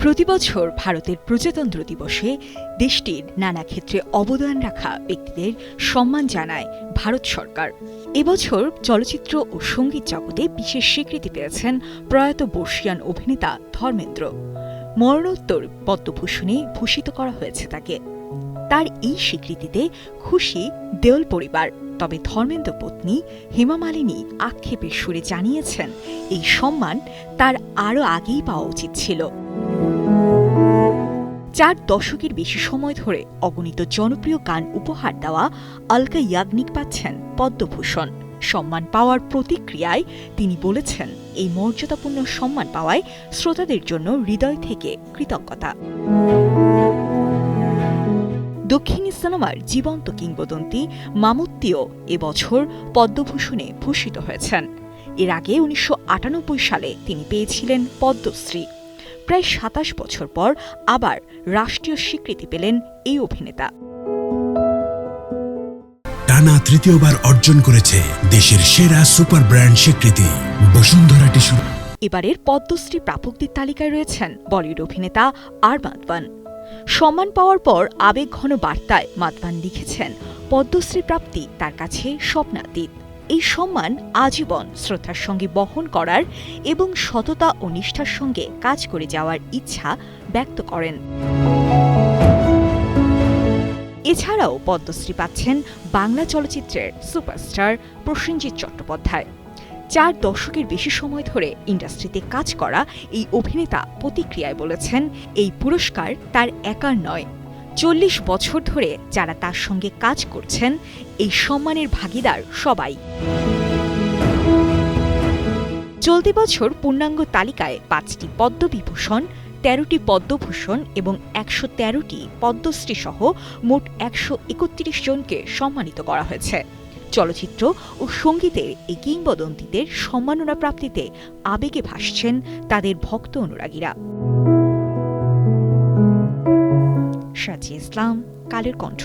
প্রতিবছর ভারতের প্রজাতন্ত্র দিবসে দেশটির নানা ক্ষেত্রে অবদান রাখা ব্যক্তিদের সম্মান জানায় ভারত সরকার। এবছর চলচ্চিত্র ও সঙ্গীত জগতে বিশেষ স্বীকৃতি পেয়েছেন প্রয়াত বর্ষীয়ান অভিনেতা ধর্মেন্দ্র। মরণোত্তর পদ্মভূষণে ভূষিত করা হয়েছে তাকে। তার এই স্বীকৃতিতে খুশি দেওল পরিবার। তবে ধর্মেন্দ্র পত্নী হেমা মালিনী আক্ষেপের সুরে জানিয়েছেন, এই সম্মান তার আরও আগেই পাওয়া উচিত ছিল। 4 দশকের বেশি সময় ধরে অগণিত জনপ্রিয় গান উপহার দেওয়া আলকা ইয়াগনিক পাচ্ছেন পদ্মভূষণ। সম্মান পাওয়ার প্রতিক্রিয়ায় তিনি বলেছেন, এই মর্যাদাপূর্ণ সম্মান পাওয়ায় শ্রোতাদের জন্য হৃদয় থেকে কৃতজ্ঞতা। দক্ষিণী সিনেমার জীবন্ত কিংবদন্তি মামুত্তিও এবছর পদ্মভূষণে ভূষিত হয়েছেন। এর আগে 1998 সালে তিনি পেয়েছিলেন পদ্মশ্রী। প্রায় 27 বছর পর আবার রাষ্ট্রীয় স্বীকৃতি পেলেন এই অভিনেতা। টানা তৃতীয়বার অর্জন করেছে দেশের সেরা সুপার ব্র্যান্ড স্বীকৃতি বসুন্ধরা টিস্যু। এবারের পদ্মশ্রী প্রাপকদের তালিকায় রয়েছেন বলিউড অভিনেতা আর মাধবন। সম্মান পাওয়ার পর আবেগঘন বার্তায় মাধবন লিখেছেন, পদ্মশ্রী প্রাপ্তি তার কাছে স্বপ্নাতীত। এই সম্মান আজীবন শ্রদ্ধার সঙ্গে বহন করার এবং সততা ও নিষ্ঠার সঙ্গে কাজ করে যাওয়ার ইচ্ছা ব্যক্ত করেন। এছাড়াও পদ্মশ্রী পাচ্ছেন বাংলা চলচ্চিত্রের সুপারস্টার প্রসেনজিৎ চট্টোপাধ্যায়। 4 দশকের বেশি সময় ধরে ইন্ডাস্ট্রিতে কাজ করা এই অভিনেতা প্রতিক্রিয়ায় বলেছেন, এই পুরস্কার তার একার নয়, 40 বছর ধরে যারা তার সঙ্গে কাজ করছেন এই সম্মানের ভাগিদার সবাই। চলতি বছর পূর্ণাঙ্গ তালিকায় 5টি পদ্মবিভূষণ, 13টি পদ্মভূষণ এবং 113টি পদ্মশ্রী সহ মোট 131 জনকে সম্মানিত করা হয়েছে। চলচ্চিত্র ও সঙ্গীতের এই কিংবদন্তিদের সম্মাননা প্রাপ্তিতে আবেগে ভাসছেন তাদের ভক্ত অনুরাগীরা। সাজি ইসলাম, কালের কণ্ঠ।